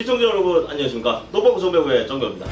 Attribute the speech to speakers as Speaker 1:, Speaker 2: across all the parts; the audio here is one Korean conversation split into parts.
Speaker 1: 시청자 여러분 안녕하십니까. 노방구 정배우의 정배우입니다.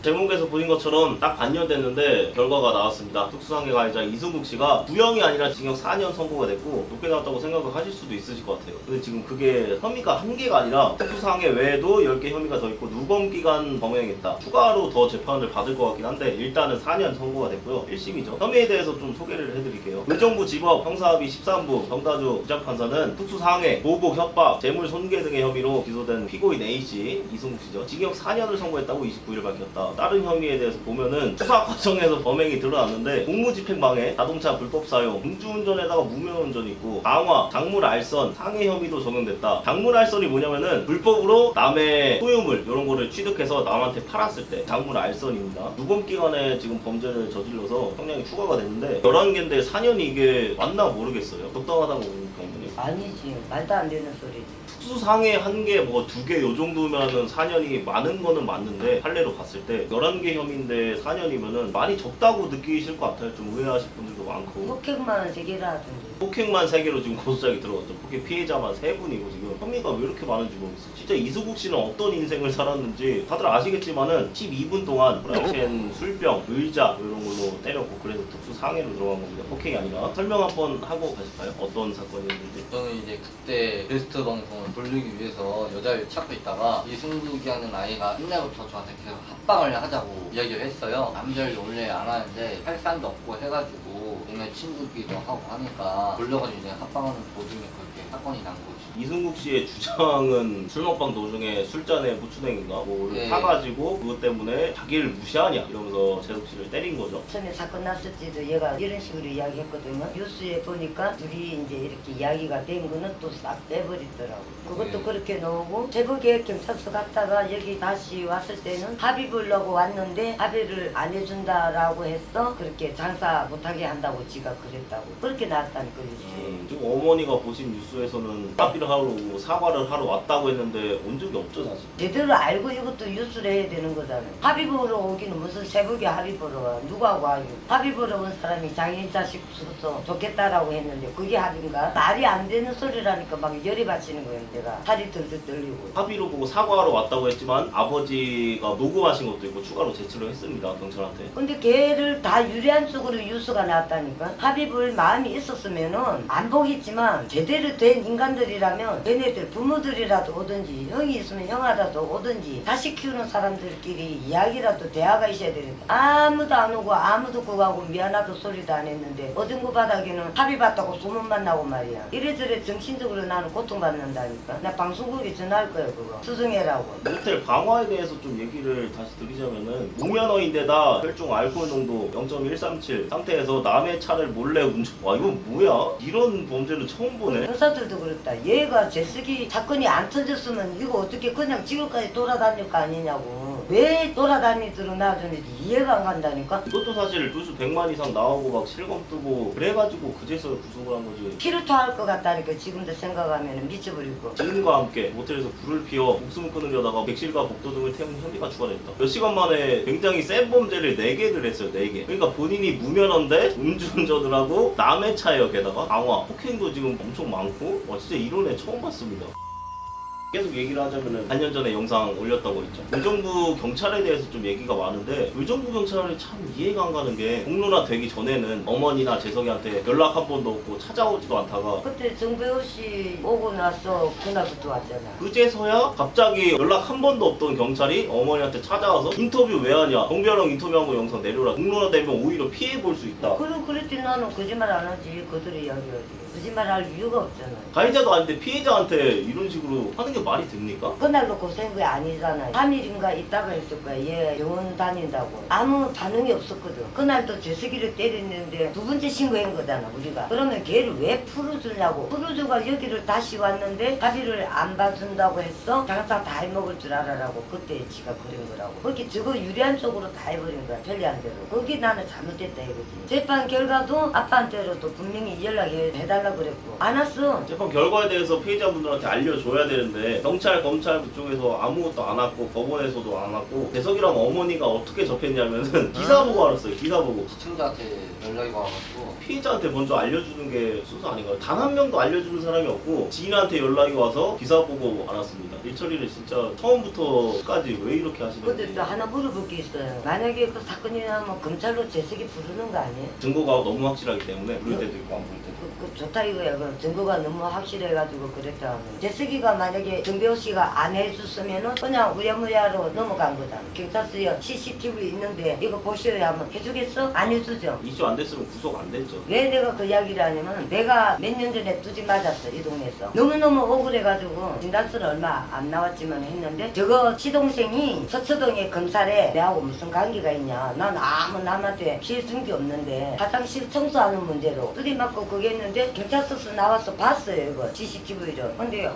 Speaker 1: 제목에서 보신 것처럼 딱 반년 됐는데 결과가 나왔습니다. 특수상해 가해자 이승국 씨가 구형이 아니라 징역 4년 선고가 됐고 높게 나왔다고 생각을 하실 수도 있으실 것 같아요. 근데 지금 그게 혐의가 한 개가 아니라 특수상해 외에도 10개 혐의가 더 있고 누범기간 범행했다. 추가로 더 재판을 받을 것 같긴 한데 일단은 4년 선고가 됐고요. 1심이죠. 혐의에 대해서 좀 소개를 해드릴게요. 의정부 지법 형사합의 13부 정다주 부장판사는 특수상해, 보복, 협박, 재물 손괴 등의 혐의로 기소된 피고인 A씨, 이승국 씨죠. 징역 4년을 선고했다고 29일 밝혔다. 다른 혐의에 대해서 보면은 수사 과정에서 범행이 드러났는데 공무집행방해, 자동차 불법 사용, 음주운전에다가 무면허운전이 있고 강화, 작물 알선, 상해 혐의도 적용됐다. 작물 알선이 뭐냐면은 불법으로 남의 소유물 이런 거를 취득해서 남한테 팔았을 때 작물 알선입니다. 누범기간에 지금 범죄를 저질러서 형량이 추가가 됐는데 11개인데 4년이 이게 맞나 모르겠어요. 적당하다고 봅니까?
Speaker 2: 아니지, 말도 안 되는 소리지.
Speaker 1: 특수상해 한 개, 뭐 두 개 요 정도면은 4년이 많은 거는 맞는데 판례로 봤을 때 11개 혐의인데 4년이면은 많이 적다고 느끼실 것 같아요. 좀 의아하실 분들도 많고.
Speaker 2: 폭행만 3개라든지.
Speaker 1: 폭행만 3개로 지금 고소장이 들어갔죠. 폭행 피해자만 3분이고 지금 혐의가 왜 이렇게 많은지 모르겠어요. 진짜 이승국 씨는 어떤 인생을 살았는지 다들 아시겠지만은 12분 동안 프라이팬, 술병, 의자 이런 걸로 때렸고 그래서 특수상해로 들어간 겁니다. 폭행이 아니라. 설명 한번 하고 가실까요? 어떤 사건이었는지.
Speaker 3: 저는 이제 그때 베스트 방송을 돌리기 위해서 여자를 찾고 있다가 이승국이 하는 아이가 옛날부터 저한테 계속 합방을 하자고 이야기를 했어요. 남자를 원래 안 하는데 할 사람도 없고 해가지고 옛날 친구기도 하고 하니까 돌려가지고 이제 합방하는 도중에 그렇게 사건이 난 거지.
Speaker 1: 이승국 씨의 주장은 술 먹방 도중에 술잔에 부추댕인가 뭐를
Speaker 3: 네.
Speaker 1: 타가지고 그것 때문에 자기를 무시하냐 이러면서 재석 씨를 때린 거죠.
Speaker 2: 처음에 사건 났을 때도 얘가 이런 식으로 이야기했거든요. 뉴스에 보니까 둘이 이제 이렇게 이야기가 된 거는 또 싹 빼버리더라고. 그것도
Speaker 3: 네.
Speaker 2: 그렇게 나오고 제복에 경찰서 갔다가 여기 다시 왔을 때는 합의 보려고 왔는데 합의를 안 해준다라고 했어. 그렇게 장사 못하게 한다고 지가 그랬다고. 그렇게 나왔다니까 뉴스에.
Speaker 1: 지금 어머니가 보신 뉴스에서는 합의를 하러 오고 사과를 하러 왔다고 했는데 온 적이 없죠 사실.
Speaker 2: 제대로 알고 이것도 뉴스를 해야 되는 거잖아요. 합의 보러 오기는 무슨 새벽에 합의 보러 와. 누가 와요? 합의 보러 온 사람이 장애인 자식 없어서 좋겠다라고 했는데 그게 합의인가? 말이 안 되는 소리라니까 막 열이 받치는 거예요. 내가 살이 들들 떨리고.
Speaker 1: 합의로 보고 사과하러 왔다고 했지만 아버지가 녹음하신 것도 있고 추가로 제출을 했습니다 경찰한테.
Speaker 2: 근데 걔를 다 유리한 쪽으로 뉴스가 나왔다니까. 합의 볼 마음이 있었으면은 안 보겠지만 제대로 된 인간들이라면 걔네들 부모들이라도 오든지 형이 있으면 형아라도 오든지 자식 키우는 사람들끼리 이야기라도 대화가 있어야 되는데 아무도 안 오고 아무도 그거 하고 미안하다 소리도 안 했는데 어중구 바닥에는 합의 봤다고 소문만 나고 말이야. 이래저래 정신적으로 나는 고통받는다니까. 나 방송국에 전화할 거야 그거. 수정해라고.
Speaker 1: 모텔 방화에 대해서 좀 얘기를 다시 드리자면은 무면허인데다 혈중 알코올 농도 0.137 상태에서 남의 차를 몰래 운전. 와 이건 뭐야? 이런 범죄는 처음 보네.
Speaker 2: 형사들도 그렇다. 얘가 제쓰기 사건이 안 터졌으면 이거 어떻게 그냥 지금까지 돌아다닐 거 아니냐고. 왜 돌아다니도록 놔줬는지 이해가 안 간다니까.
Speaker 1: 이것도 사실 누수 100만 이상 나오고 막 실검 뜨고 그래가지고 그제서 구속을 한 거지.
Speaker 2: 피를 토할 것 같다니까 지금도 생각하면 미쳐버리고.
Speaker 1: 지금과 함께 모텔에서 불을 피워 목숨을 끊으려다가 백실과 복도 등을 태운 혐의가 추가됐다. 몇 시간 만에 굉장히 센 범죄를 4개를 했어요. 4개. 그러니까 본인이 무면허인데 음주운전을 하고 남의 차예요. 게다가 강화, 폭행도 지금 엄청 많고 와 진짜 이런 애 처음 봤습니다. 계속 얘기를 하자면은 4년 전에 영상 올렸다고 했죠. 의정부 경찰에 대해서 좀 얘기가 많은데 의정부 경찰이 참 이해가 안 가는 게 공론화 되기 전에는 어머니나 재석이한테 연락 한 번도 없고 찾아오지도 않다가
Speaker 2: 그때 정배우 씨 오고 나서 그날부터 왔잖아.
Speaker 1: 그제서야 갑자기 연락 한 번도 없던 경찰이 어머니한테 찾아와서 인터뷰 왜 하냐, 정비아랑 인터뷰한 거 영상 내려라. 공론화되면 오히려 피해 볼 수 있다.
Speaker 2: 그랬지 나는 거짓말 안 하지. 그들이 이야기하지. 거짓말 할 이유가 없잖아.
Speaker 1: 가해자도 아닌데 피해자한테 이런 식으로 하는 게 말이 됩니까?
Speaker 2: 그날 놓고 생거 아니잖아. 3일인가 있다가 했을 거야. 얘 병원 다닌다고. 아무 반응이 없었거든. 그날도 제석이를 때렸는데 2번째 신고한 거잖아 우리가. 그러면 걔를 왜 풀어주냐고. 풀어주가 여기를 다시 왔는데 합의를 안 봐준다고 했어. 장사 다 해먹을 줄 알아라고. 그때 지가 그런 거라고. 거기 저거 유리한 쪽으로 다 해버린 거야. 편리한 대로. 거기 나는 잘못됐다 이거지. 재판 결과도 아빠한테로도 분명히 연락해달라고 달라 그랬고 안 왔어.
Speaker 1: 재판 결과에 대해서 피해자분들한테 알려줘야 되는데 경찰, 검찰 그쪽에서 아무것도 안 왔고 법원에서도 안 왔고 재석이랑 어머니가 어떻게 접했냐면은 기사 보고 알았어요. 기사 보고.
Speaker 3: 시청자한테 연락이 와가지고
Speaker 1: 피해자한테 먼저 알려주는 게 순서 아닌가요? 단 한 명도 알려주는 사람이 없고 지인한테 연락이 와서 기사 보고 알았습니다. 일처리를 진짜 처음부터까지 왜 이렇게 하시는지.
Speaker 2: 근데 또 하나 물어볼 게 있어요. 만약에 그 사건이 나면 검찰로 재석이 부르는 거 아니에요?
Speaker 1: 증거가 너무 확실하기 때문에 부를 때도 있고 안 부를 때도 있고.
Speaker 2: 그 좋다 이거야. 그 증거가 너무 확실해가지고 그랬다 하면 재석이가 만약에 정배호 씨가 안 해줬으면은 그냥 우야무야로 넘어간 거잖아. 경찰서에 CCTV 있는데 이거 보셔야 하면 해주겠어? 안 해주죠.
Speaker 1: 이슈 안 됐으면 구속 안 됐죠.
Speaker 2: 왜 내가 그 이야기를 하냐면 내가 몇 년 전에 두지 맞았어 이 동네에서. 너무너무 억울해가지고 진단서는 얼마 안 나왔지만 했는데 저거 시동생이 서초동의 검찰에 내하고 무슨 관계가 있냐. 난 아무 남한테 피해 준 게 없는데 화장실 청소하는 문제로 두디 맞고 그게 했는데 경찰서에서 나와서 봤어요 이거 CCTV를. 근데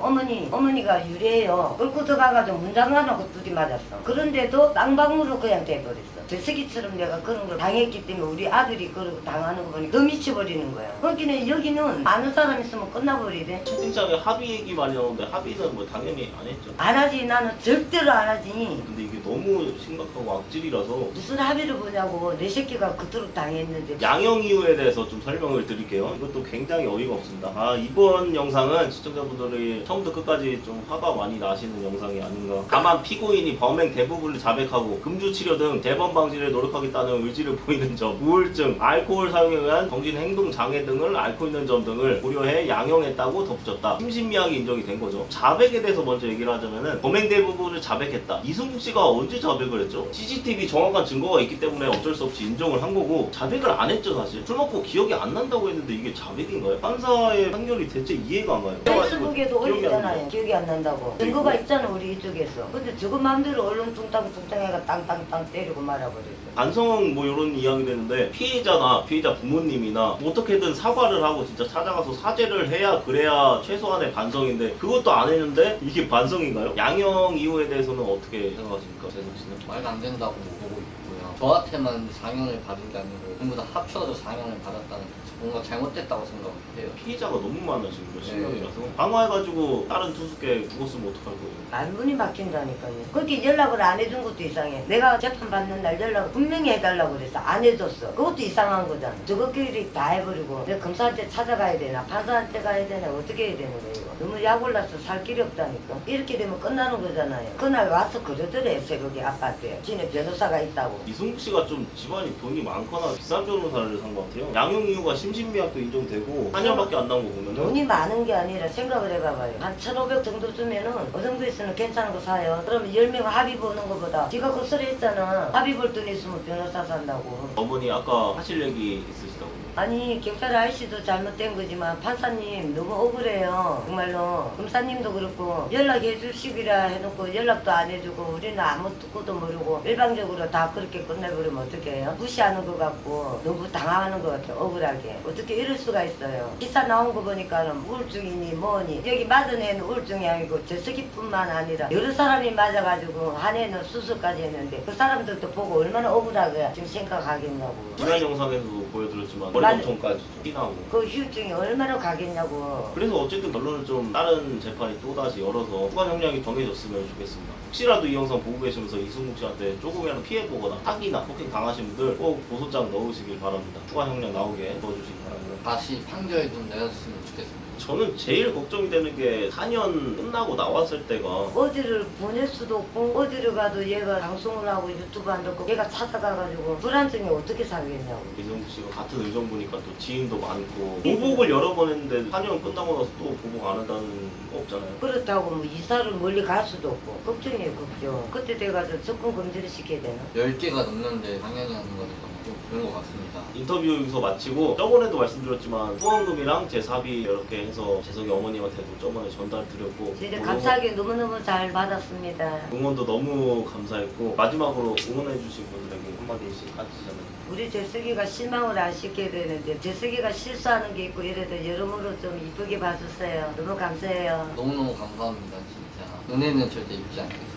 Speaker 2: 어머니가 유래해요. 끌고 들어가가지고 문장 안 하고 두디 맞았어. 그런데도 땅방으로 그냥 돼버렸어. 재석이처럼 내가 그런 걸 당했기 때문에 우리 아들이 그러고 당하는 거 보니까 더 미쳐버리는 거야. 거기는 여기는 아는 사람 있으면 끝나버리대.
Speaker 1: 채팅창에 합의 얘기 많이 나오는데 합의는 뭐 당연히 안 했죠.
Speaker 2: 안 하지. 나는 절대로 안 하지.
Speaker 1: 근데 이게 너무 심각하고 악질이라서
Speaker 2: 무슨 합의를 보냐고. 내 새끼가 그토록 당했는데.
Speaker 1: 양형 이유에 대해서 좀 설명을 드릴게요. 이것도 굉장히 어이가 없습니다. 이번 영상은 시청자분들이 처음부터 끝까지 좀 화가 많이 나시는 영상이 아닌가. 다만 피고인이 범행 대부분을 자백하고 금주치료 등 재범 방지를 노력하겠다는 의지를 보이는 점, 우울증, 알코올 사용에 의한 정신 행동 장애 등을 앓고 있는 점 등을 고려해 양형했다고 덧붙였다. 심신미약이 인정이 된 거죠. 자백에 대해서 먼저 얘기를 하자면은 범행 대부분을 자백했다. 이승국 씨가 언제 자백을 했죠? CCTV 정확한 증거가 있기 때문에 어쩔 수 없이 인정을 한 거고 자백을 안 했죠 사실. 술 먹고 기억이 안 난다고 했는데 이게 자백인가요? 판사의 판결이 대체 이해가 안 가요.
Speaker 2: 페이스북에도
Speaker 1: 기억이 안
Speaker 2: 올리잖아요.
Speaker 1: 나요.
Speaker 2: 기억이 안 난다고. 증거가 있잖아 우리 이쪽에서. 근데 저거 마음대로 언론 뚱땅뚱땅해가 땅땅땅 때리고 말아버렸어.
Speaker 1: 반성 뭐 이런 이야기 되는데 피해자나 피해자 부모님이나 어떻게든 사과를 하고 진짜 찾아가서 사죄를 해야 그래야 최소한의 반성인데 그것도 안 했는데 이게 반성인가요? 양형 이유에 대해서는 어떻게 생각하십니까? 재석 씨는?
Speaker 3: 말도 안 된다고 보고 있고요. 저한테만 4년을 받은 게 아니고 전부 다 합쳐서 4년을 받았다는 게 뭔가 잘못됐다고 생각을 해요.
Speaker 1: 피해자가 너무 많아 지금 몇십
Speaker 3: 네.
Speaker 1: 명이라서 방어해가지고 다른 투숙객 죽었으면 어떡할 거예요?
Speaker 2: 만분이 막힌다니까요. 그렇게 연락을 안 해준 것도 이상해. 내가 재판 받는 날 연락을 분명히 해달라고 그랬어. 안 해줬어. 그것도 이상한 거잖아. 저것끼리 다 해버리고 내가 검사한테 찾아가야 되나 판사한테 가야 되나 어떻게 해야 되는 거예요. 이거. 너무 약올라서 살 길이 없다니까. 이렇게 되면 끝나는 거잖아요. 그날 와서 그러더래 새벽에 아빠한테. 지네 변호사가 있다고.
Speaker 1: 이승국 씨가 좀 집안이 돈이 많거나 비싼 변호사를 산 것 같아요. 양형 이유가 심신미약도 인정되고 4년밖에 안 나온 거 보면은
Speaker 2: 돈이 많은 게 아니라 생각을 해봐봐요. 한 1,500 정도 주면은 그 정도에서는 괜찮은 거 사요. 그러면 10명 합의 보는 것보다 지가 그 소리 했잖아. 합의 볼 돈 있으면 변호사 산다고.
Speaker 1: 어머니 아까 하실 얘기 있으시다고.
Speaker 2: 아니 경찰 아저씨도 잘못된 거지만 판사님 너무 억울해요. 정말로 검사님도 그렇고 연락해 주시기라 해놓고 연락도 안 해주고 우리는 아무것도 모르고 일방적으로 다 그렇게 끝내버리면 어떻게 해요? 무시하는 것 같고 너무 당황하는 것 같아요. 억울하게. 어떻게 이럴 수가 있어요. 기사 나온 거 보니까는 우울증이니 뭐니 여기 맞은 애는 우울증이 아니고 재석이뿐만 아니라 여러 사람이 맞아가지고 한 애는 수술까지 했는데 그 사람들도 보고 얼마나 억울하게 지금 생각하겠냐고.
Speaker 1: 지난 영상에서도 보여드렸지만
Speaker 2: 맞아요.
Speaker 1: 머리통까지 피나고.
Speaker 2: 그 후유증이 얼마나 가겠냐고.
Speaker 1: 그래서 어쨌든 결론을 좀 다른 재판이 또다시 열어서 후관 형량이 정해졌으면 좋겠습니다. 혹시라도 이 영상 보고 계시면서 이승국 씨한테 조금이라도 피해보거나 사기나 폭행 당하신 분들 꼭 고소장 넣으시길 바랍니다. 후관 형량 나오게 도와주시기 바랍니다.
Speaker 3: 다시 판결 좀 내렸으면 좋겠습니다.
Speaker 1: 저는 제일 걱정이 되는 게 4년 끝나고 나왔을 때가
Speaker 2: 어디를 보낼 수도 없고 어디를 가도 얘가 방송을 하고 유튜브 한다고 얘가 찾아가가지고 불안증이 어떻게 살겠냐고.
Speaker 1: 이승국 씨가 같은 의정부니까 또 지인도 많고 보복을 여러 번 했는데 4년 끝나고 나서 또 보복 안 한다는 거 없잖아요.
Speaker 2: 그렇다고 뭐 이사를 멀리 갈 수도 없고 걱정이에요 걱정. 그때 돼가지고 접근 금지를 시켜야 되나?
Speaker 3: 10개가 넘는데 당연히 하는 거니까 좀 그런 것 같습니다.
Speaker 1: 인터뷰 여기서 마치고 저번에도 말씀드렸지만 후원금이랑 제사비 이렇게 해서 재석이 어머님한테도 저번에 전달드렸고
Speaker 2: 진짜
Speaker 1: 뭐
Speaker 2: 감사하게 너무너무 잘 받았습니다.
Speaker 1: 응원도 너무 감사했고 마지막으로 응원해주신 분들에게 한마디씩 해주시자면.
Speaker 2: 우리 재석이가 실망을 안 시켜야 되는데 재석이가 실수하는 게 있고 이래도 여러모로 좀 이쁘게 봐주세요. 너무 감사해요.
Speaker 3: 너무너무 감사합니다 진짜. 은혜는 절대 잊지 않겠습니다.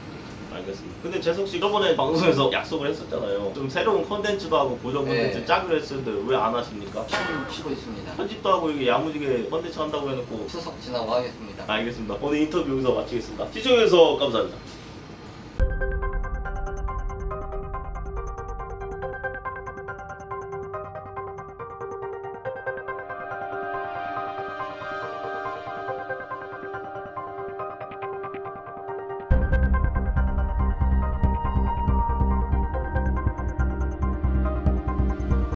Speaker 1: 알겠습니다. 근데 재석 씨 저번에 방송에서 약속을 했었잖아요. 좀 새로운 컨텐츠도 하고 고정 컨텐츠
Speaker 3: 네.
Speaker 1: 짜기로 했었는데 왜 안 하십니까?
Speaker 3: 쉬고 있습니다.
Speaker 1: 편집도 하고 이게 야무지게 컨텐츠 한다고 해놓고.
Speaker 3: 추석 지나고 하겠습니다.
Speaker 1: 알겠습니다. 오늘 인터뷰 여기서 마치겠습니다. 시청해주셔서 감사합니다.